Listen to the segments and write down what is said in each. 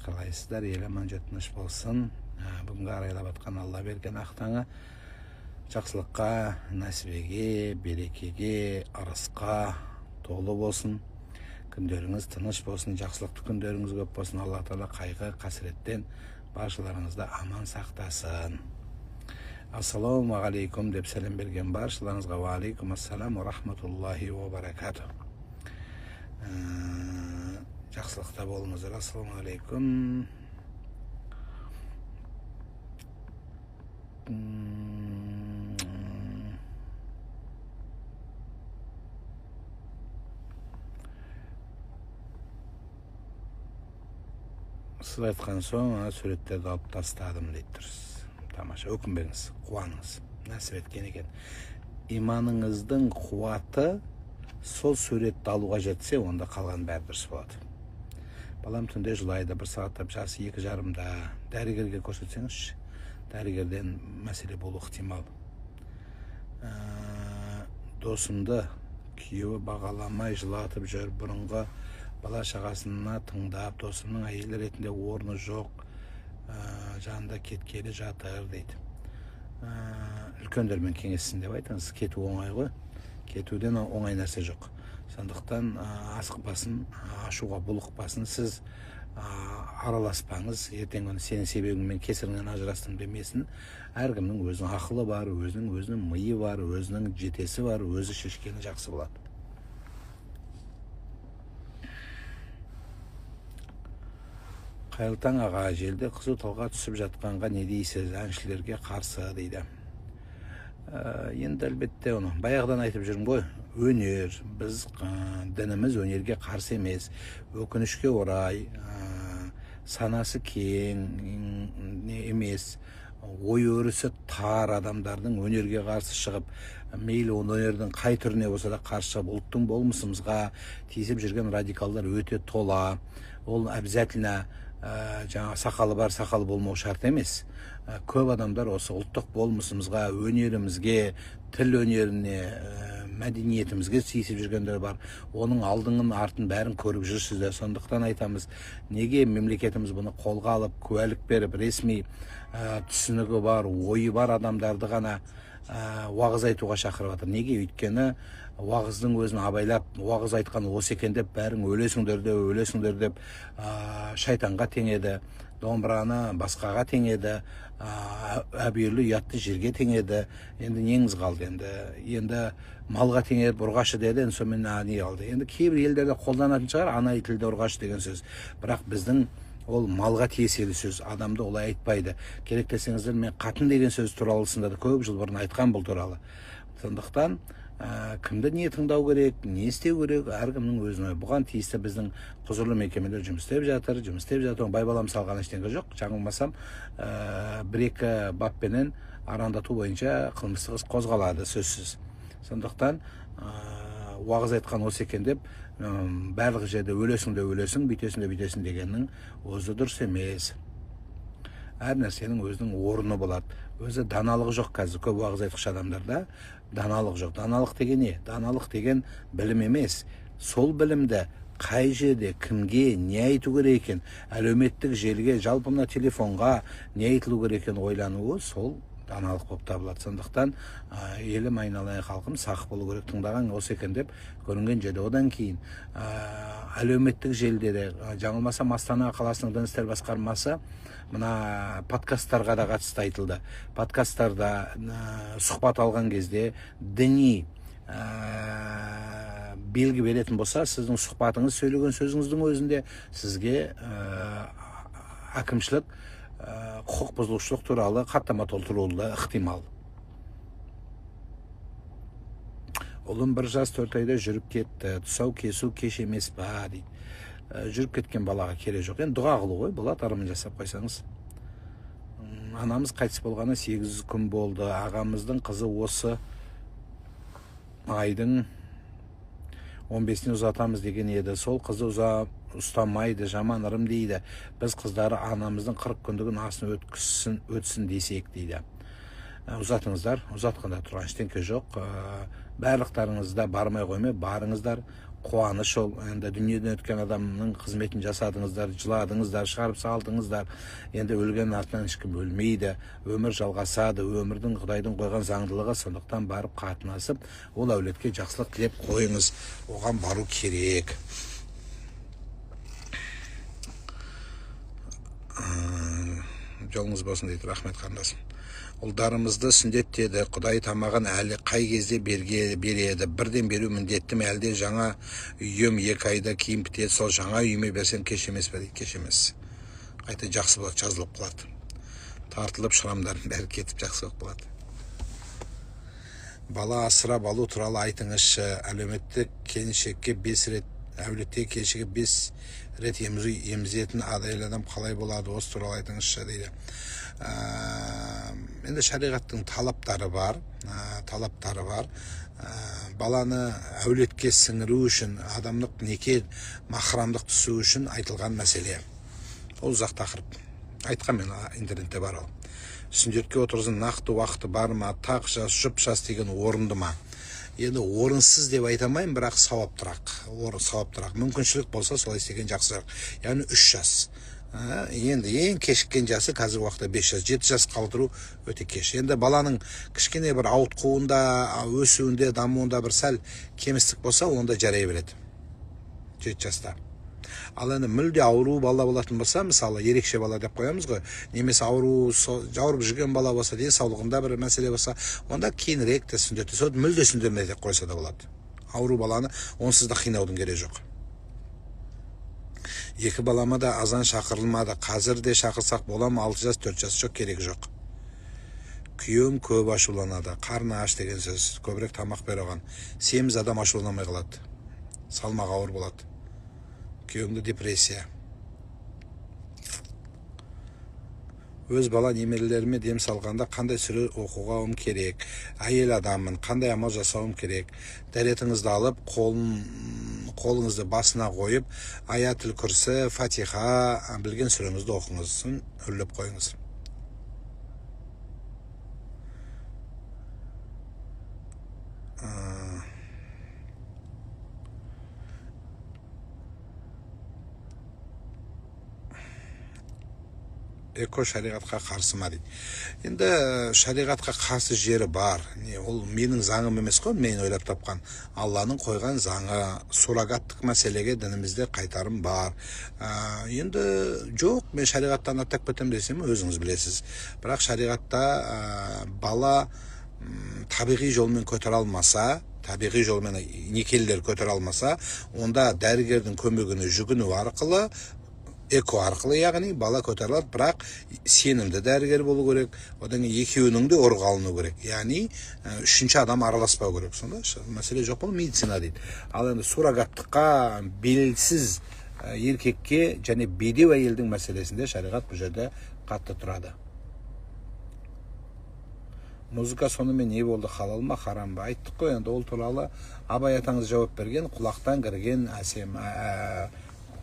қалайсыздар? Ел аман тыныш болсын. Бүгінгі арайлап атқан Алла берген ақтаңа жақсылыққа, нәсібеге, берекеге, ырысқа толы болсын. Күндеріңіз тыныш болсын, жақсылықты күндеріңіз көп болсын. Алла Тағала қайғы, қасіреттен баршаларыңызды аман сақтасын. Ассаламу алейкум деп сәлем берген баршаларыңызға ва алейкум ассалам ва рахматуллахи ва баракату. Жақсылықта болыңыздар. Ассаламу алейкум. Сіз айтқан соң суреттерді алып тастадым дейді тұрсыз. Тамаша, өкінбеңіз, қуаныңыз. Нәсіп еткен екен. Иманыңыздың қуаты сол суретті алуға жетсе, онда қалған бәрі дұрыс болады. Балам түнде жылайды, бір сағаттап жасы 2:30-да. Дәрігерге көрсетсеңізші. Дәрігерден мәселе болу ықтимал. Досымды күйеуі бағаламай жылатып жүр, бұрынғы бала шағасына тыңдап, досымның әйелі ретінде орны жоқ, жанында кеткелі жатыр дейді. Үлкендермен кеңесін деп айтыңыз. Кету оңай ғой. Кетуден оңай нәрсе жоқ. Сондықтан асықпасын, ашуға булықпасын. Сіз араласпаңыз. Ертең күні сенің себебіңмен кесіріңнен ажырастым демесін. Әркімнің өзінің ақылы бар, өзінің миы бар, өзінің жетесі бар, өзі шешкені жақсы болады. Қайылтаң аға, желде қызу талға түсіп жатқанға не дейсіз? Әншілерге қарсы дейді. Енді әлбетте оны баяғыдан айтып жүрмін ғой. Өнер, біз дініміз өнерге қарсы емес. Өкінішке орай, санасы кең емес, ой өрісі тар адамдардың өнерге қарсы шығып, мейлі өнердің қай түріне болса да қарсы шығып, ұлттың болмысымызға тиісіп жүрген радикалдар өте тола. Ол обязательно жаңа сақалы бар, сақалы болмау шарт емес. Көп адамдар осы ұлттық болмысымызға, өнерімізге, тіл өнеріне, мәдениетімізге тиісіп жүргендер бар. Оның алдыңын артын бәрін көріп жүрсіздер. Сондықтан айтамыз, неге мемлекетіміз бұны қолға алып, куәлік беріп, ресми түсінігі бар, ойы бар адамдарды ғана уағыз айтуға шақырып жатыр? Неге? Өйткені уағыздың өзін абайлап, уағыз айтқан осы екен деп, бәрің өлесіңдер деп шайтанға теңеді, домбыраны басқаға теңеді, әбүйірлі ұятты жерге теңеді. Енді неңіз қалды? Енді малға теңеді, ұрғашы деді, сонымен не қалды? Енді кейбір елдерде қолданатын шығар, ана тілде ұрғашы деген сөз. Бірақ біздің ол малға тиесілі сөз. Адамды олай айтпайды. Керек десеңіздер, мен қатын деген сөз туралысында да көп жыл бұрын айтқан бұл туралы. Сондықтан кімді не тыңдау керек, не істеу керек, әркімнің өзіне. Бұған тиісті біздің құзырлы мекемелер жұмыс істеп жатыр. Байбалам салған ештеңе жоқ. Жаңылмасам, 1-2 баппенен арандату бойынша қылмыстық іс қозғалады, сөзсіз. Сондықтан уағыз айтқан осы екен деп, барлық жерде өлесің, бүйтесің дегеннің өзі дұрыс емес. Әр нәрсенің өзінің орны болады. Өзі даналық жоқ қазір. Көп уағыз айтқыш адамдарда даналық жоқ. Даналық деген не? Даналық деген білім емес. Сол білімді қай жерде, кімге, не айту керек екен, әлеуметтік желіге, жалпы мына телефонға не айтылу керек екен ойлануы, сол даналық болып табылады. Сондықтан елім, айналайын халқым, сақ болу керек. Тыңдаған осы екен деп көрінген жерде. Одан кейін әлеуметтік желідегі, жаңылмасам, Астана қаласының дін істер басқармасы мына подкасттарға да қатысты айтылды. Подкасттарда сұхбат алған кезде діни белгі беретін болса, сіздің сұхбатыңыз, сөйлеген сөзіңіздің өзінде сізге әкімшілік құқық бұзушылық туралы хаттама толтырылуы ықтимал. Ұлым 1 жас 4 айда жүріп кетті. Тұсау кесу кеш емес ба дейді. Жүріп кеткен балаға керек жоқ. Енді дұға қылу ғой, болады, армын жасап қойсаңыз. Анамыз қайтыс болғаны 8 күн болды. Ағамыздың қызы осы айдың 15-іне ұзатамыз деген еді. Сол қызы ұстамайды, жаман ырым дейді. Біз қыздары анамыздың 40 күндігін асын өтсін десек дейді. Ұзатыңыздар, ұзатқанда тұрған ештеңке жоқ. Барлықтарыңызда бармай қоймай, барыңыздар, қуаныш ол. Енді дүниеден өткен адамның қызметін жасадыңыздар, жыладыңыздар, шығарып салдыңыздар. Енді өлген артынан ешкім өлмейді, өмір жалғасады, өмірдің Құдайдың қойған заңдылығы. Сондықтан барып қатынасып, ол әулетке жақсылық тілеп қойыңыз. Оған бару керек. Жолыңыз болсын дейді, рахмет қарындасым. Ұлдарымызды сүндеттеді, Құдай тамағын әлі қай кезде береді, бірден беру міндетті ме, әлде жаңа үйім 2 айда киім бітеді, сол жаңа үйіме берсем кеш емес пе дейді. Кеш емес, қайта жақсы болады, жазылып қалады, тартылып шырамдардың бәрі кетіп жақсы болып қалады. Бала асырап алу туралы айтыңызшы. Әлеуметтік келіншекке 5 рет, әулеттегі келіншекке 5 рет емізетін адайлы адам қалай болады, осы туралы айтыңызшы дейді. Енді шариғаттың талаптары бар. Баланы әулетке сіңіру үшін, адамдық неке махрамдық түсу үшін айтылған мәселе. Ол ұзақ тақырып. Айтқан мен интернетте бар ол. Сүндетке отырғызудың нақты уақыты бар ма, тақ жас, жұп жас деген орынды ма? Енді орынсыз деп айтамайын, бірақ сауаптырақ. Мүмкіншілік болса солай істеген жақсырақ. Яғни 3 жас. Енді ең кешіккен жасы қазір уақытта 5 жас, 7 жас қалдыру өте кеш. Енді баланың кішкене бір ауытқуында, өсуінде, дамуында бір сәл кемістік болса, онда жарай береді. 7 жаста. Ал енді мүлде ауру бала болатын болса, мысалы ерекше бала деп қоямыз ғой, немесе ауырып жүрген бала болса, денсаулығында бір мәселе болса, онда кейінірек те сүндетті, мүлде сүндермей деп қойса да болады. Ауру баланы онсыз да қинаудың керегі жоқ. 2 балама да азан шақырылмады, қазір де шақырсақ бола ма? 6 жас, 4 жас, жоқ, керек жоқ. Күйеуім көп ашуланады, қарны аш деген сөз, көбірек тамақ бер оған. Семіз адам ашуланамай қалады, салмағы ауыр болады. Күйеуімде депрессия. Өз бала немерелеріме дем салғанда қандай сүре оқуға керек? Әйел адаммын, қандай амал жасауым керек? Дәретіңізді алып, қолыңызды басына қойып, аятыл күрсі, фатиха, білген сүреңізді оқыңызсын, үрлеп қойыңыз. Эко шариғатқа қарсы ма дейді. Енді шариғатқа қарсы жері бар. Ол менің заңым емес қой, мен ойлап тапқан. Алланың қойған заңы, суррогаттық мәселеге дінімізде қайтарым бар. Енді жоқ, мен шариғаттан аттап кетем десем, өзіңіз білесіз. Бірақ шариғатта бала табиғи жолмен көтере алмаса, табиғи жолмен некелілер көтере алмаса, онда дәрігердің көмегіне жүгіну арқылы, эко арқылы, яғни бала көтеріледі, бірақ сенімді дәрігер болу керек, одан екеуінің де ұрғалыну керек, яғни 3-ші адам араласпау керек. Сонда мәселе жоқ, бұл медицина дейді. Ал енді суррогаттыққа белсіз еркекке және бедеу әйелдің мәселесінде шариғат бұл жерде қатты тұрады. Музыка сонымен не болды, халал ма, харам ба? Айттық қой, енді ол туралы Абай атаңыз жауап берген, құлақтан кірген әсем,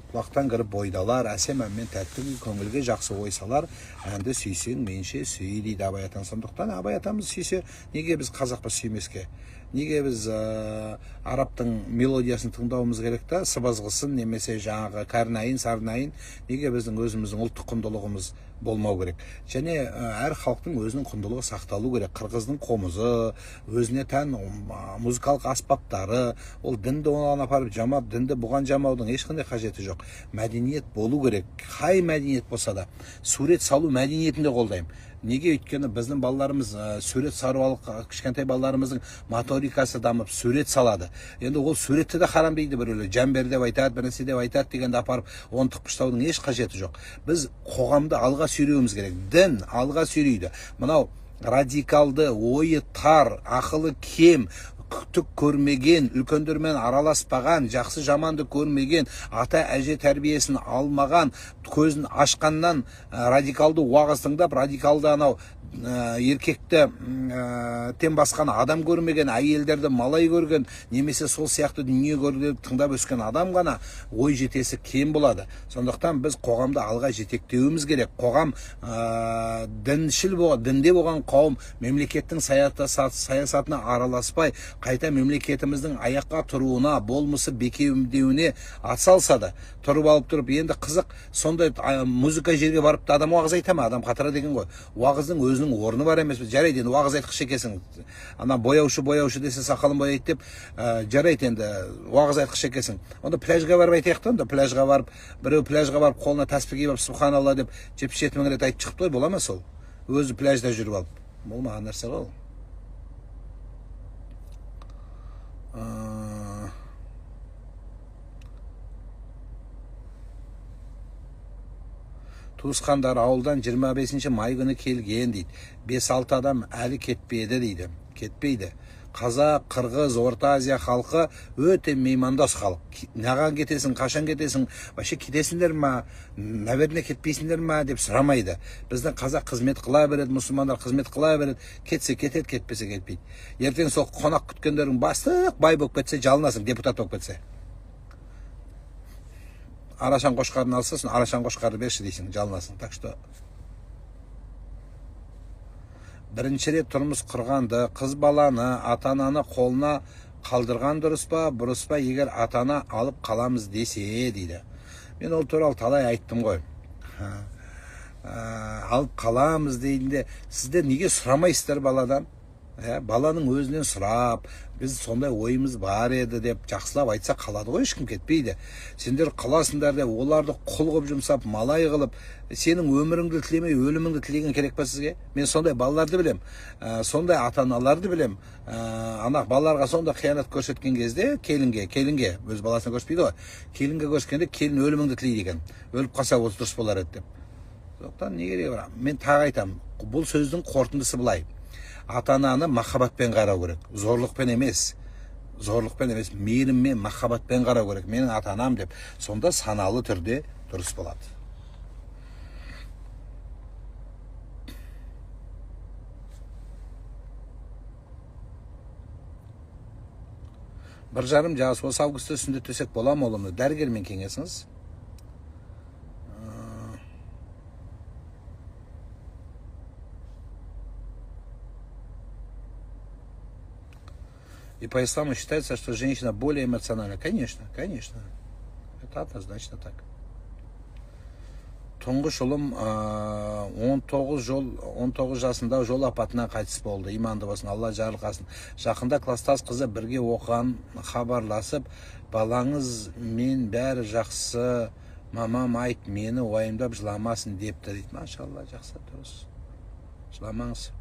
құлақтан кіріп бойдалар, әсем әммен тәтті көңілге жақсы ойсалар, әнді сүйсең менше сүй дейді Абай атаң. Сондықтан Абай атамыз сүйсе, неге біз қазақпа сүймеске? Неге біз арабтың мелодиясын тыңдауымыз керек та, сыбызғысын немесе жаңағы кәрнайын, сарнайын, неге біздің өзіміздің ұлттық құндылығымыз болмау керек? Және әр халықтың өзінің құндылығы сақталу керек. Қырғыздың қомызы, өзіне тән музыкалық аспаптары, ол дінді оған апарып жамап, дінді бұған жамаудың ешқандай қажеті жоқ. Мәдениет болу керек. Қай мәдениет болса да, сурет салу мәдениетінде қолдаймын. Неге? Өйткені біздің балаларымыз сурет салу, кішкентай балаларымыздың моторикасы дамып сурет салады. Енді ол суретті де харам дейді біреулер, жәмбер деп айтады, бір нәрсе деп айтады дегенде апарып оны тықпыштаудың еш қажеті жоқ. Біз қоғамды алға сүйреуіміз керек. Дін алға сүйрейді. Мынау радикалды, ойы тар, ақылы кем, түк көрмеген, үлкендермен араласпаған, жақсы жаманды көрмеген, ата әже тәрбиесін алмаған, көзін ашқаннан радикалды уағыз тыңдап, радикалды анау еркекті тен басқан адам көрмеген, әйелдерді малай көрген, немесе сол сияқты дүние көріп тыңдап өскен адам ғана ой жетесі кем болады. Сондықтан біз қоғамды алға жетектеуіміз керек. Қоғам діншіл болған, дінде болған қауым мемлекеттің саясатына араласпай, қайта мемлекетіміздің аяққа тұруына, болмысы бекемдеуіне атсалысады. Тұрып алып тұрып, енді қызық, сондай музыка жерге барып та адам уағыз айта ма? Адам қатыра деген ғой. Уағыздың өзінің орны бар емес пе? Жарайды, енді уағыз айтқыш екенсің. Ана бояушы десе сақалын бояйды деп, жарайды енді уағыз айтқыш екенсің. Онда пляжға барып айтайық та, онда пляжға барып, біреу пляжға барып қолына тәспі киіп субханалла деп 77 мың рет айтып шықты ғой, бола ма сол? Өзі пляжда жүріп алып. Болмаған нәрсе ғой ол. Туысқандар ауылдан 25 май күні келген дейді. 5-6 адам әлі кетпеді дейді. Кетпейді. Қазақ, Қырғыз, Орта Азия халқы өте меймандос халық. Наған кетесің, қашан кетесің, вообще кетесіңдер ма, наверное кетпейсіңдер ма деп сұрамайды. Біздің қазақ қызмет қыла береді, мұсылмандар қызмет қыла береді. Кетсе кетеді, кетпесе кетпейді. Ертең сол қонақ күткендердің бастық бай болып кетсе, жалынасың, депутат болып кетсе. Арашан қошқарын алса, арашан қошқарды берші дейсің, жалынасың. Так что бірінші рет тұрмыс құрғанды, қыз баланы, ата-ананы қолына қалдырған дұрыс па, бұрыс па, егер ата-ана алып қаламыз десе дейді. Мен ол туралы талай айттым ғой. Алып қаламыз дейінде, сіздер неге сұрамайсыздар баладан? Баланың өзінен сұрап, біз сондай ойымыз бар еді деп жақсылап айтса қалады ғой, ешкім кетпейді. Сендер қаласыңдар деп, оларды құл қылып жұмсап, малай қылып, сенің өміріңді тілемей, өліміңді тілеген керек па сізге? Мен сондай балаларды білем, сондай ата-аналарды білем. Ана балаларға сондай қиянат көрсеткен кезде, келінге, өз баласына көрсетпейді ғой. Келінге көрсеткенде, келін өліміңді тілейді екен. Өліп қалса осы дұрыс болар еді деп. Сондықтан не керек бар? Мен тағы айтамын, бұл сөздің қорытындысы былай. Ата-ананы махаббатпен қарау керек. Зорлықпен емес, мейіріммен, махаббатпен қарау керек. Менің ата-анам деп. Сонда саналы түрде дұрыс болады. Бір жарым жас осы августта сүндет төсек бола ма ұлымды? Дәрігермен кеңесіңіз. И по исламу считается, что женщина более эмоциональна. Конечно. Это однозначно так. Тұңғыш ұлым 19 жасында жол апатынан қайтыс болды. Иманды болсын, Алла жарылқасын. Жақында кластас қызы бірге оқыған хабарласып, балаңыз мен бәрі жақсы, мамам айт, мені уайымдап жыламасын депті дейді. Машалла, жақсы, дұрыс. Жыламаңыз.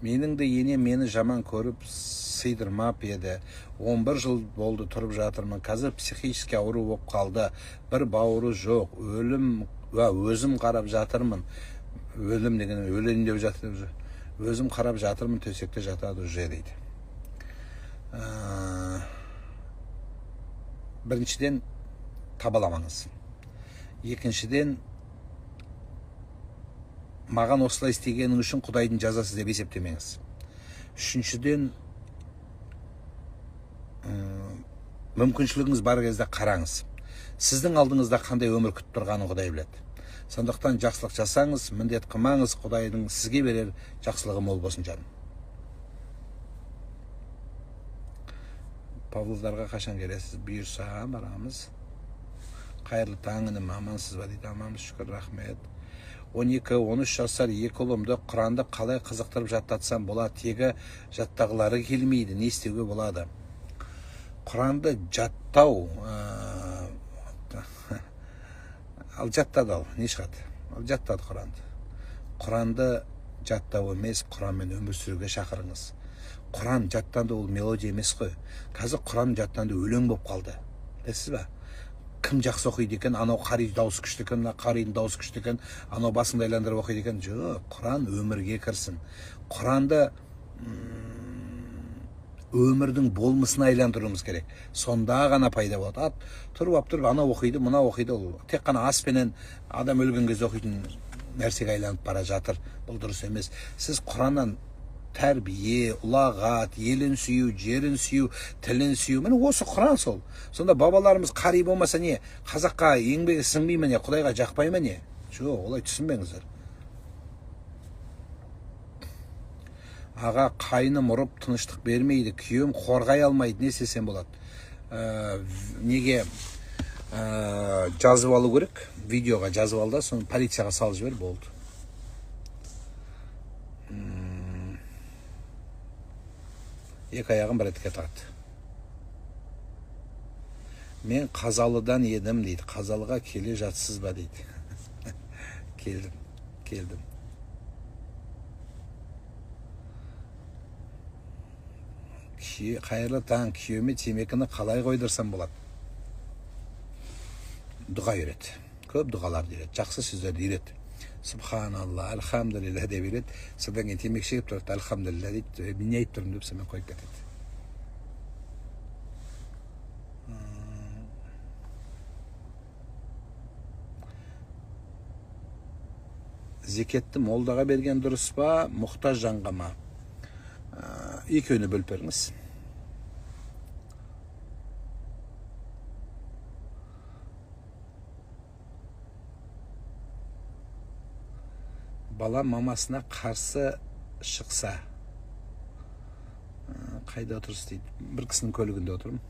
Менің де енем мені жаман көріп сыйдырмап еді. 11 жыл болды тұрып жатырмын. Қазір психически ауру болып қалды. Bir бауыры жоқ. Өзім қарап жатырмын. Өлім деген өлейін деп жатыр. Өзім қарап жатырмын, төсекте жатады уже дейді. Біріншіден табаламаңыз. Екіншіден маған осылай істегенің үшін Құдайдың жазасы деп есептемеңіз. Үшіншіден, мүмкіншілігіңіз бар кезде қараңыз. Сіздің алдыңызда қандай өмір күтіп тұрғанын Құдай біледі. Сондықтан жақсылық жасаңыз, міндет қылмаңыз, Құдайдың сізге берер жақсылығы мол болсын жаным. Павлодарға қашан келесіз? Бұйырса барамыз. Қайырлы таң інім, амансыз ба дейді. Аманбыз, шүкір, рахмет. 12-13 жасар екі ұлымды Құранды қалай қызықтырып жаттатсам болады? Тегі жаттағылары келмейді. Не істеуге болады? Құранды жаттау, ал жаттады ал, не шығады? Ал жаттады Құранды. Құранды жаттау емес, Құранмен өмір сүруге шақырыңыз. Құран жаттанды ол мелодия емес қой. Қазір Құран жаттанды өлең болып қалды. Білесіз ба? Кім жақсы оқиды екен, анау қари дауысы күшті екен, мына қаридің дауысы күшті екен, анау басыңды айландырып оқиды екен. Жоқ, Құран өмірге кірсін. Құранды өмірдің болмысына айландыруымыз керек. Сонда ғана пайда болады. Тұрып, анау оқиды, мынау оқиды. Ол тек қана аспенен адам өлген кезде оқитын нәрсеге айланып бара жатыр. Бұл дұрыс емес. Сіз Құраннан тәрбие, ұлағат, елін сүю, жерін сүю, тілін сүю. Міне осы Құран сол. Сонда бабаларымыз қари болмаса не? Қазаққа еңбегі сіңбей ме не? Құдайға жақпай ма не? Жоқ, олай түсінбеңіздер. Аға қайным ұрып тыныштық бермейді, күйеуім қорғай алмайды, не істесем болады? Неге жазып алу керек? Видеоға жазып ал да, соны полицияға салып жібер, болды. Екі аяғым бір етке тағады. Мен Қазалыдан едім дейді. Қазалыға келе жатсыз ба дейді. Келдім. Қайырлы таң, күйеуіме темекіні қалай қойдырсам болады? Дұға үйрет. Көп дұғаларды үйрет. Жақсы сөздерді үйрет. Субханалла, альхамдулилля деп үйрет. Содан кейін темекі шегіп тұрады, альхамдулилля дейді. Мен не айтып тұрмын деп сонымен қойып кетеді. Зекетті молдаға берген дұрыс па, мұқтаж жанға ма? Екеуіне бөліп беріңіз. Бала мамасына қарсы шықса, қайда отырсыз дейді. Бір кісінің көлігінде отырмын.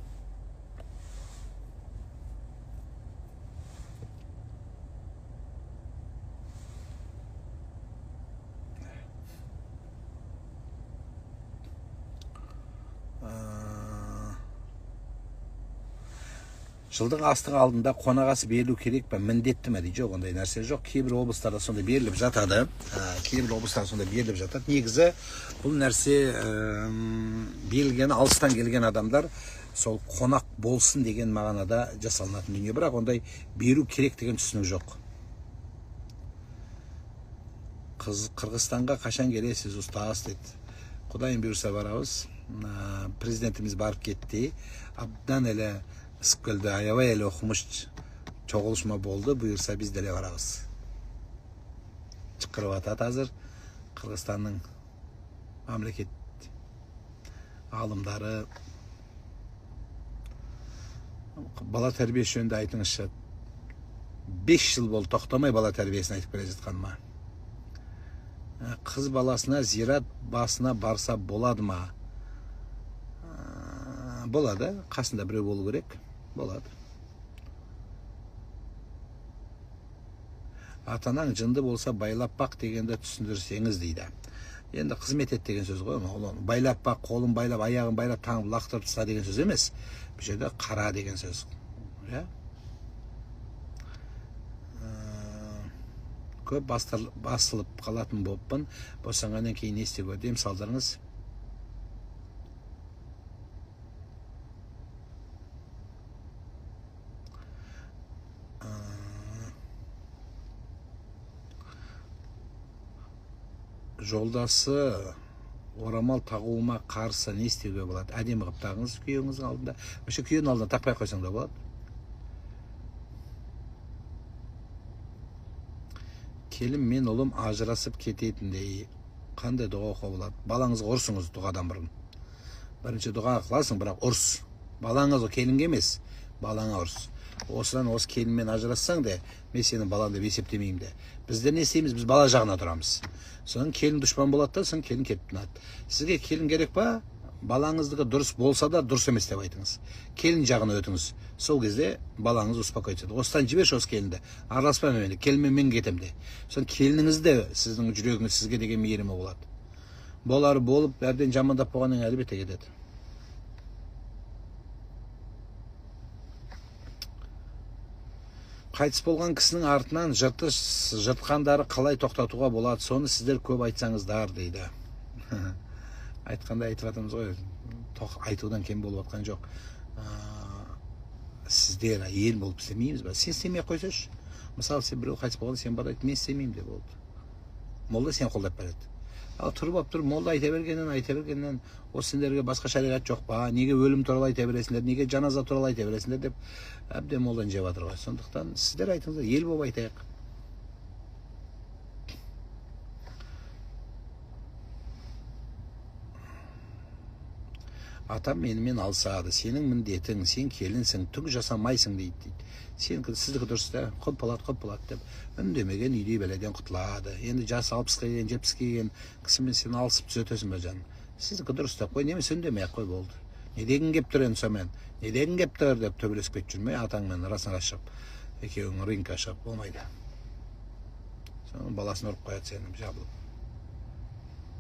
Жылдың астың алдында қонағасы берілу керек пе, міндетті ме дейді. Жоқ, ондай нәрсе жоқ. Кейбір облыстарда сонда беріліп жатады. Негізі бұл нәрсе берілген, алыстан келген адамдар сол қонақ болсын деген мағынада жасалынатын дүние. Бірақ ондай беру керек деген түсінік жоқ. Қырғызстанға қашан келесіз ұстаз дейді. Құдайым бұйырса барамыз. Президентіміз барып кетті. Абдан әлі Скөлді аябай әлі оқымыш чоғылышма болды, бұйырса біз дәле барамыз. Шықырып атады азыр Қырғызстанның мемлекет ғалымдары. Бала тәрбиесі жөнінде айтыңызшы. 5 жыл болды тоқтамай бала тәрбиесін айтып келе жатқаныма. Қыз баласына зират басына барса болады ма? Болады, қасында біреу болу керек. Болады. Атанаң жынды болса байлап бақ дегенді түсіндірсеңіз дейді. Енді қызмет ет деген сөз ғой. Байлап бақ, қолын байлап, аяғын байлап, таңып лақтырып таста деген сөз емес. Бұл жерде қара деген сөз. Көп басылып қалатын болыппын. Босанғаннан кейін не істеп өтем салдарыңыз? Жолдасы орамал тағуыма қарсы не істеуге болады? Әдемі қылып тағыңыз күйеуіңіздің алдында. Вообще күйеудің алдына тақпай қойсаң да болады. Келім мен ұлым ажырасып кететіндей қандай дұға оқуға болады? Балаңызға ұрсыңыз дұғадан бұрын. Бірінші дұға қыласың, бірақ ұрс. Балаңыз келінге емес, балаңа ұрс. Осыдан осы келінмен ажырассаң да, мен сенің балаң деп есептемеймін де. Біздер не істейміз? Біз бала жағына тұрамыз. Содан келін дұшпан болады да, содан келін кетіп тынады. Сізге келін керек па? Балаңыздығы дұрыс болса да дұрыс емес деп айтыңыз. Келін жағына өтіңіз. Сол кезде балаңыз успокойтады. Осыдан жіберші осы келінді. Араласпай мені, келінмен мен кетем де. Содан келініңіз де сіздің жүрегіңіз сізге деген мейірімі болады. Болар болып, бәрден жамандап болғаннан әлбетте кетеді. Қайтыс болған кісінің артынан жыртқандары қалай тоқтатуға болады? Соны сіздер көп айтсаңыздар дейді. Айтқанда айтып жатырмыз ғой, айтудан кем болып жатқан жоқ. Сіздер ел болып істемейміз ба? Сен істемей ақ қойсайшы. Мысалы, сен біреу қайтыс болғанда, сен бар айт, мен істемеймін деп болды. Молда сен қолдап береді. Ал тұрып алып тұр, молда айта бергеннен, осы сендерге басқа шариғат жоқ па? Неге өлім туралы айта бересіңдер, неге жаназа туралы айта бересіңдер деп әбден молдан жеп жатыр ғой. Сондықтан сіздер айтыңыздар, ел болып айтайық. Атам менімен алысады, сенің міндетің, сен келінсің, түк жасамайсың дейді. Сіздікі дұрыс та, көп болады деп. Үндемеген үйдей бәледен құтылады. Енді жасы 60-қа келген, 70-ке келген кісімен сен алысып түзетесің бе жаным? Сіздікі дұрыс деп қой, немесе үндемей ақ қой болды. Не деген кеп тұр енді сонымен? Не деген кеп тұр деп төбелесіп кетіп жүрмей, атаңмен расына шығып, екеуің рингқа шығып болмайды. Соның баласын ұрып қояды сені жабылып.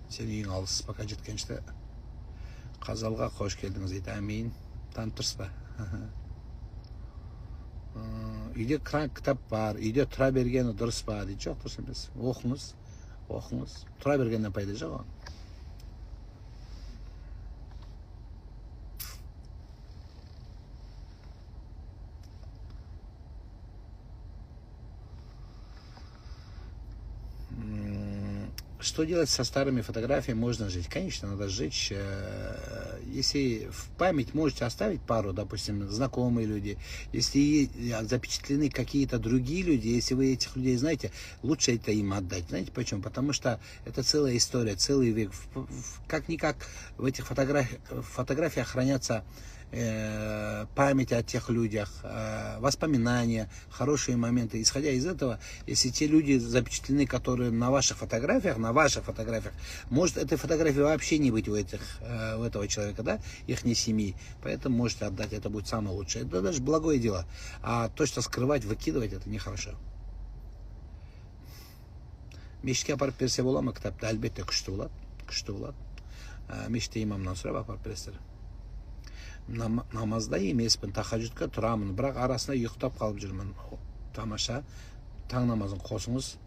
Сен үйің алыс, пока жеткеншті Қазалға қош келдіңіз дейді. Әмейін. Танып тұрсыз ба? Үйде кітап бар, үйде тұра бергені дұрыс па дейді. Жоқ, дұрыс емес. Оқыңыз. Тұра бергеннен пайда жоқ. Что делать со старыми фотографиями? Можно жить? Конечно, надо сжечь. Если в память можете оставить пару, допустим, знакомые люди, если запечатлены какие-то другие люди, если вы этих людей знаете, лучше это им отдать. Знаете почему? Потому что это целая история, целый век. Как-никак в этих фотографиях хранятся память о тех людях, воспоминания, хорошие моменты. Исходя из этого, если те люди запечатлены, которые на ваших фотографиях, может этой фотографии вообще не быть у этого человека, да, их не семьи, поэтому можете отдать, это будет самое лучшее. Это даже благое дело. А то, что скрывать, выкидывать, это нехорошо. Мешітке апарып берсе бола ма кітапты? Әлбетте күшті болады. Мешітте имамнан сұрап апарып бересіздер. Намазда емеспін, тахаджудқа тұрамын, бірақ арасында ұйықтап қалып жүрмін. Тамаша, таң намазын қосыңыз.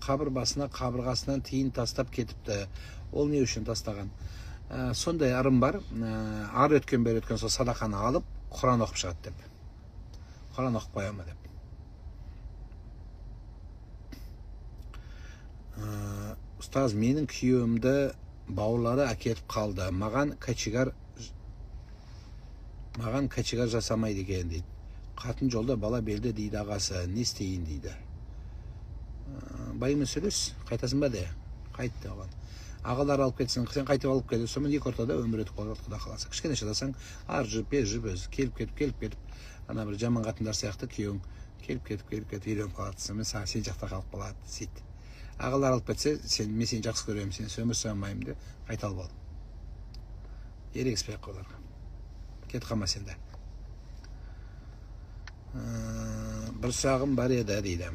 Қабырғасынан тиын тастап кетіпті. Ол не үшін тастаған? Сондай ырым бар. Ар өткен бер өткен сол садақаны алып, Құран оқып шығады деп. Құран оқып қоя ма деп. Ұстаз, менің күйеуімді бауырлары әкетіп қалды. Маған качигар жасамайды екен дейді. Қатын жолда бала белді дейді ағасы. Не істейін дейді. Байымен сөйлес, қайтасың ба де? Қайтты оған. Ағалар алып кетсін, сен қайтып алып келді. Сонымен екі ортада өмір өтіп қалады, құда қаласа. Кішкене шыдасаң, ар жүріп, бер жүріп өзі. Келіп кетіп, ана бір жаман қатындар сияқты күйеуің келіп кетіп үйреніп қалады. Сонымен сен жақта қалып қалады, сөйт. Ағалар алып кетсе, мен сені жақсы көремін, сен өмір сүремеймін де қайталып ал. Ерегіспей қойларға. Кет қалма сенде. Бір сұрағым бар еді дейді.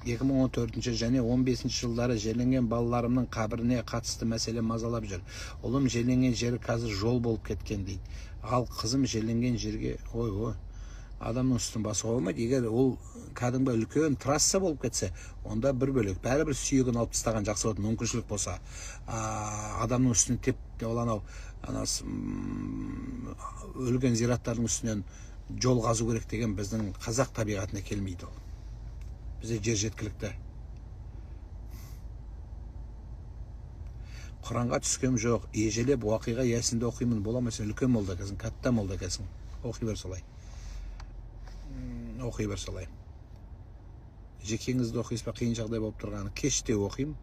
2014 және 15 жылдары жерленген балаларымның қабіріне қатысты мәселе мазалап жүр. Ұлым жерленген жері қазір жол болып кеткен дейді. Ал қызым жерленген жерге, адамның үстін басуға болмайды. Егер ол кәдімгі үлкен трасса болып кетсе, онда бір бөлек. Бәрібір сүйегін алып тастаған жақсы болады, мүмкіншілік болса. Адамның үстіне теп өлген зираттардың үстінен жол қазу керек деген біздің қазақ табиғатына келмейді ол. Бізде жер жеткілікті. Құранға түскем жоқ, ежелеп уақиға ясинді оқимын, бола ма? Сен үлкен молда екенсің, кәтта молда екенсің. Оқи бер солай. Жекеңізді оқисыз ба, қиын жағдай болып тұрғаны? Кеште оқимын.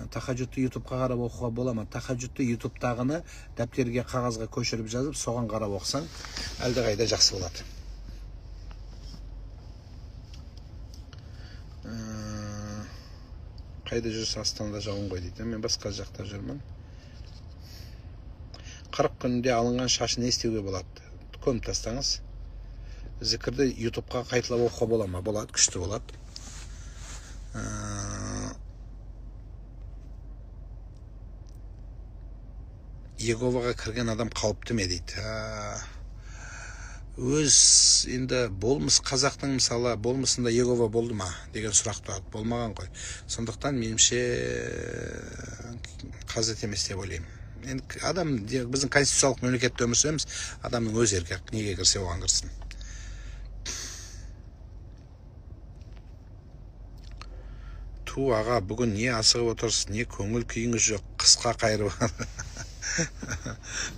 Тахаджудты ютубқа қарап оқуға бола ма? Тахаджудты ютубтағыны дәптерге, қағазға көшіріп жазып, соған қарап оқысаң, әлдеқайда жақсы болады. Қайда жүрсіз? Астанада жауын ғой дейді. Мен басқа жақта жүрмін. 40 күнде алынған шашын не істеуге болады? Көміп тастаңыз. Зікірді ютубқа қайталап оқуға бола ма? Болады, күшті болады. Иеговаға кірген адам қауіпті ме дейді. өз енді болмыс қазақтың мысалы болмысында Иегова болды ма деген сұрақ тұрады, болмаған ғой. Сондықтан меніңше қажет емес деп ойлаймын. Енді адам біздің конституциялық мемлекетте өмір сүреміз, адамның өз еркі, неге кірсе оған кірсін. Ту аға, бүгін не асығып отырсыз, не көңіл күйіңіз жоқ, қысқа қайырып.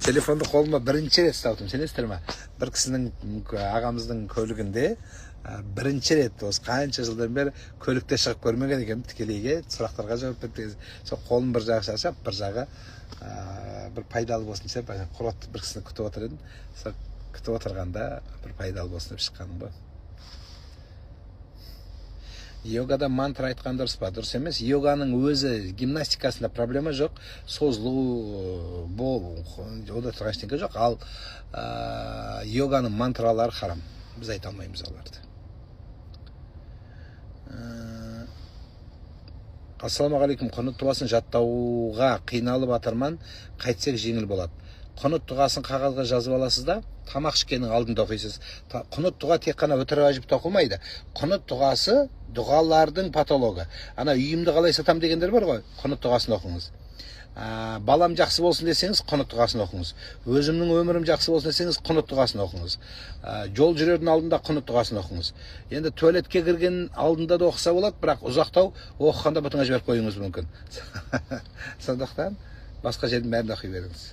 Телефонды қолыма бірінші рет ұстап отырмын, сенесіздер ме? Бір кісінің ағамыздың көлігінде бірінші рет осы қанша жылдан бері көлікте шығып көрмеген екенмін, тікелейге сұрақтарға жауап беріп, сол қолым бір жағы шаршап, бір жағы бір пайдалы болсын деп, бір кісіні күтіп отыр едім. Сол күтіп отырғанда бір пайдалы болсын деп шыққаным ғой. Йогада мантра айтқан дұрыс па? Дұрыс емес. Йоганың өзі гимнастикасында проблема жоқ. Созылу, ода тұрған ештеңе жоқ. Ал йоганың мантралары харам. Біз айта алмаймыз оларды. Ассалаумағалейкум. Құнут дұғасын жаттауға қиналып атырман, қайтсек жеңіл болады. Құнут дұғасын қағазға жазып аласыз да, тамақ ішкеннің алдында оқисыз. Құнут дұға тек қана өтірік ажып оқылмайды. Құнут дұғасы дұғалардың патологы. Ана үйімді қалай сатам дегендер бар ғой, құнут дұғасын оқыңыз. Балам жақсы болсын десеңіз, құнут дұғасын оқыңыз. Өзімнің өмірім жақсы болсын десеңіз, құнут дұғасын оқыңыз. Жол жүрердің алдында құнут дұғасын оқыңыз. Енді туалетке кірген алдында да оқыса болады, бірақ ұзақтау оқығанда бұтыңа жіберіп қоюыңыз мүмкін. Сондықтан басқа жердің бәрін оқи беріңіз.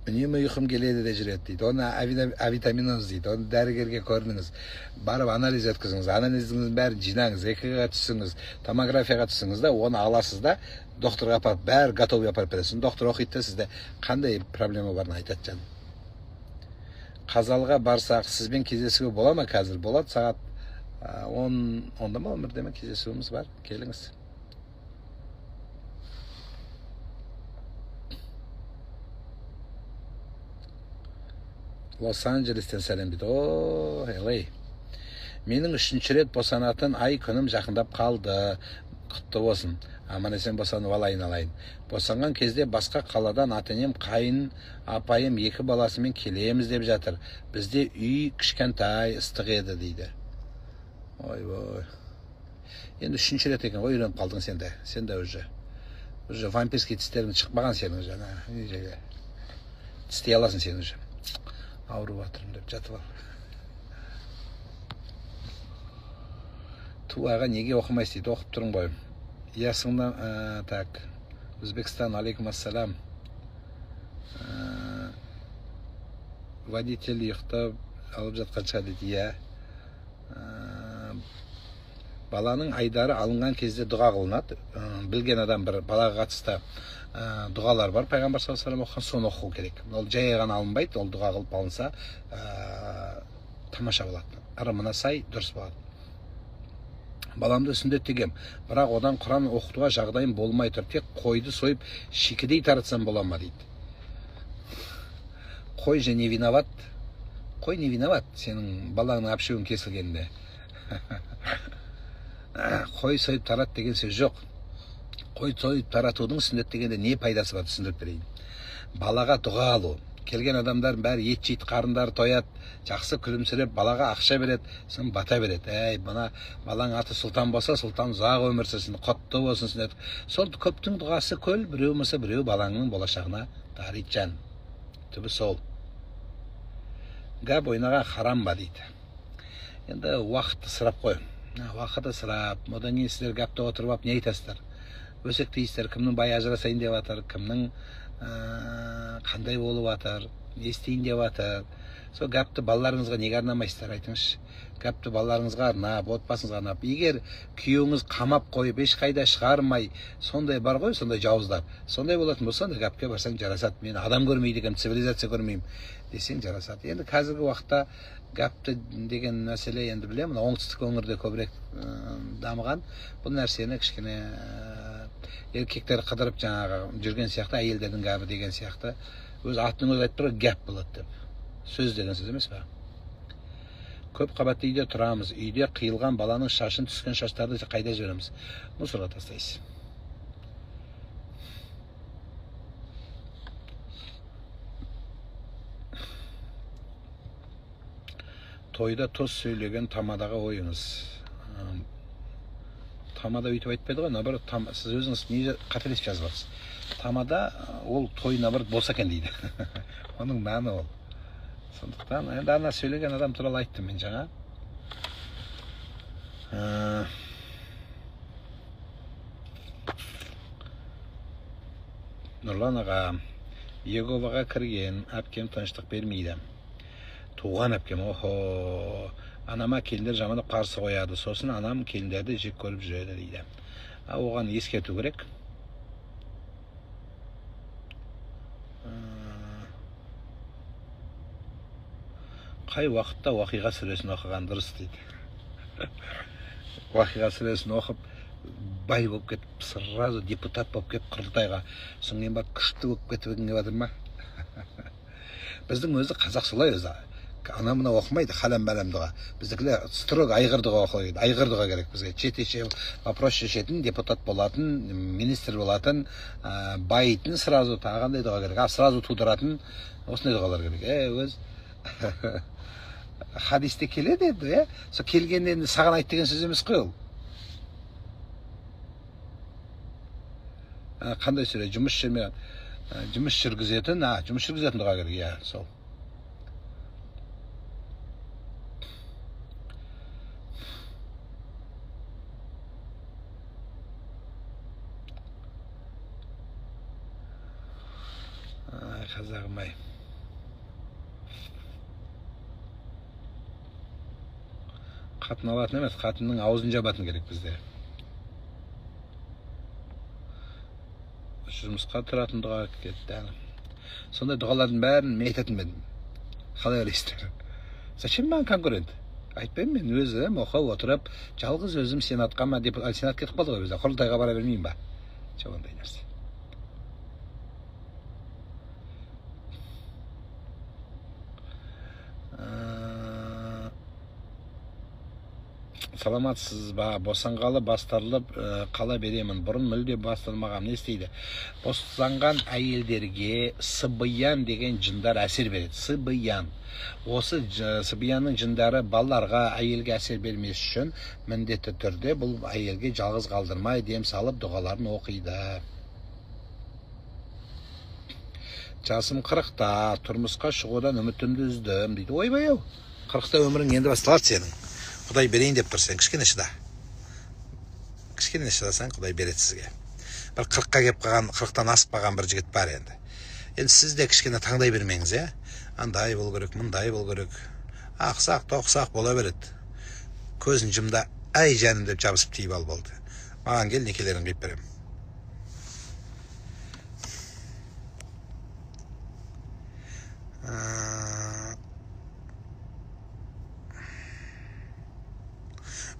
Үнемі ұйқым келеді де жүреді дейді. Оны авитаминоз дейді. Оны дәрігерге көрініңіз. Барып анализ өткізіңіз. Анализіңіздің бәрін жинаңыз, ЭКГ-ға түсіңіз, томографияға түсіңіз да, оны аласыз да, докторға апарып, бәрі готовый апарып бересіз. Доктор оқиды да сізде қандай проблема барын айтады жаным. Қазалға барсақ, сізбен кездесуге бола ма қазір? Болады, сағат 10-да ма өмірде ме кездесуіміз бар? Келіңіз. Лос-Анджелестен сәлем дейді. О, LA. Менің 3-ші рет босанатын ай күнім жақындап қалды. Құтты болсын. Аман есен босанып алайын. Босанған кезде басқа қаладан ата-енем, қайын апайым 2 баласымен келеміз деп жатыр. Бізде үй кішкентай, ыстық еді дейді. Ой. Енді 3-ші рет екен ғой, үйреніп қалдың сен де. Сен де уже вампирский тістерің шықпаған сенің жаңа. Тістей аласың сен уже. Ауырып атырмын деп жатып ал. Туаға неге оқымайсыз дейді, оқып тұрың ғой. Ясыңнан, так, Өзбекстан, алейкум ассалам. Водитель ұйықтап алып жатқан шығар дейді, иә. Баланың айдары алынған кезде дұға қылынады. Білген адам бір балаға қатысты дұғалар бар, пайғамбар саллаллаху алейхи ва саллям оқыған, соны оқу керек. Ол жай ғана алынбайды, ол дұға қылып алынса тамаша болады. Ырымына сай дұрыс болады. Баламды сүндеттегем, бірақ одан Құран оқытуға жағдайым болмай тұр. Тек қойды сойып шикідей таратсам бола ма дейді. Қой же не виноват? Қой не виноват сенің балаңның әпшуің кесілгенде. Қой сойып тарат деген сөз жоқ. Қой сойып таратудың сүннет дегенде не пайдасы бар, түсіндіріп берейін. Балаға дұға алу. Келген адамдар бәрі ет жейді, қарындары тояды, жақсы күлімсіреп, балаға ақша береді, сын бата береді. Мына балаң аты сұлтан болса, сұлтан ұзақ өмір сүрсін, құтты болсын сүннет. Сол көптің дұғасы көл, біреу болса біреу балаңның болашағына дариды жан. Түбі сол. Гәп ойнаған харам ба дейді. Енді уақытты сұрап қой. Уақытты сұрап, одан кейін сіздер гәпті отырып, не айтасыздар? Өсек дейсіздер, кімнің бай ажырасайын деп жатыр, кімнің қандай болып жатыр, не істейін деп жатыр. Сол гәпті балаларыңызға неге арнамайсыздар, айтыңызшы. Гәпті балаларыңызға арнап, отбасыңызға арнап. Егер күйеуіңіз қамап қойып, ешқайда шығармай, сондай бар ғой, сондай жауыздар. Сондай болатын болса, гәпке барсаң жарасады. Мен адам көрмейді екенмін, цивилизация көрмеймін десең жарасады. Енді қазіргі уақытта гәпті деген мәселе енді білемін, оңтүстік өңірде көбірек дамыған. Бұл нәрсені кішкене еркектер қыдырып жаңағы жүрген сияқты, әйелдердің гәбі деген сияқты. Өз атының өзі айтып тұр, гәп болады деп. Сөз деген сөз емес пе? Көп қабатты үйде тұрамыз. Үйде қиылған баланың шашын, түскен шаштарды қайда жібереміз? Мусорға тастайсыз. Тойда тоз сөйлеген тамадаға ойыңыз. Тамада өйтіп айтпайды ғой, наоборот, сіз өзіңіз не қателесіп жазып жатырсыз. Тамада ол той наоборот болса екен дейді. Оның мәні ол. Сондықтан, енді ана сөйлеген адам туралы айттым мен жаңа. Нұрлан аға, Еговаға кірген, әпкем тыныштық бермейді. Туған әпкем, охо, анама келіндер жамандап қарсы қояды. Сосын анам келіндерді жек көріп жүреді дейді. Оған ескерту керек. Қай уақытта уақиға сүресін оқыған дұрыс дейді. Уақиға сүресін оқып, бай болып кетіп, сразу депутат болып кетіп, құрылтайға соңмен бар күшті болып кетіп өтінге батыр ма? Біздің өзі қазақ солай өзі. Ана мына оқымайды, халам-балам дұға. Біздікілер строго айғыр дұға оқиды. Айғыр дұға керек бізге. Чет-еше вопрос шешетін, депутат болатын, министр болатын, байытын сразу тағандай дұға керек. Сразу тудыратын, осындай дұғалар керек. Өз хадисте келеді еді, сол келгеннен саған айт деген сөз емес қой ол. Қандай сүре, жұмыс жүргізетін дұға керек, сол. Қазағым-ай. Қатын алатын емес, қатынның аузын жабатын керек бізде. Жұмысқа тұратын дұға кетті. Сондай дұғалардың бәрін мен айтатын бедім. Қалай ойлайсыздар? Зачем маған конкурент? Айтпаймын мен өзім оқып отырып, жалғыз өзім сенатқа ма, сенат кетіп қалды ғой бізде. Құрылтайға бара бермеймін ба? Жоқ ондай нәрсе. Саламатсыз ба? Босанғалы бастарылып қала беремін. Бұрын мүлде басталмаған. Не істейді? Босанған әйелдерге сыбиян деген жындар әсер береді. Сыбиян. Осы сыбиянның жындары балаларға, әйелге әсер бермес үшін міндетті түрде бұл әйелге жалғыз қалдырмай дем салып дұғаларын оқиды. Жасым 40-та, тұрмысқа шығудан үмітімді үздім дейді. Ойбай-ау, 40-та өмірің енді басталады сенің. Құдай берейін деп тұр сен, кішкене шыда. Кішкене шыдасаң, Құдай береді сізге. Бір 40-қа кеп қалған, 40-тан асып қалған бір жігіт бар енді. Енді сіз де кішкене таңдай бермеңіз, андай бол керек, мұндай бол керек. Ақсақ, тоқсақ бола береді. Көзін жұмда, әй жаным деп жабысып тиіп ал болды. Маған кел, некелерін қиып берем.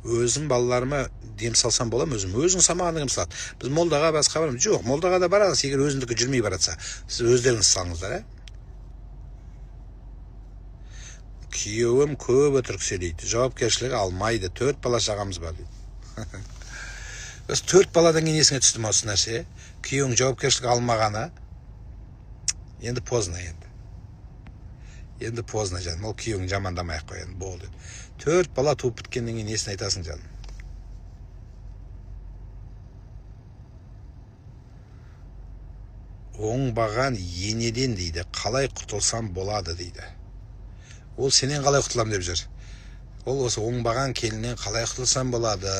Өзім балаларыма дем салсам болам, өзің самағаны кім салады? Біз молдаға басқа барамыз. Жоқ, молдаға да барасыз, егер өзіндікі жүрмей баратса. Сіз өздеріңіз салыңыздар, Күйеуім көп өтірік сөйлейді, жауапкершілігі алмайды, 4 бала шағамыз бар дейді. 4 баладан кейін есіңе түсті ме осы нәрсе? Күйеуің жауапкершілік алмағаны, енді поздно енді. Енді поздно жаным, ол күйеуің жамандамай-ақ қой, енді болды. 4 бала туып біткеннен кейін несін айтасың жаным? Оңбаған енеден дейді, қалай құтылсам болады дейді. Ол сенен қалай құтылам деп жүр. Ол осы оңбаған келіннен қалай құтылсам болады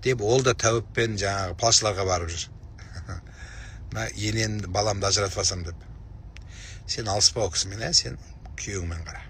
деп, ол да тәуіппен жаңағы палшыларға барып жүр. Енен баламды ажыратпасам деп. Сен алыспа о кісімен, сен күйеуіңмен қара.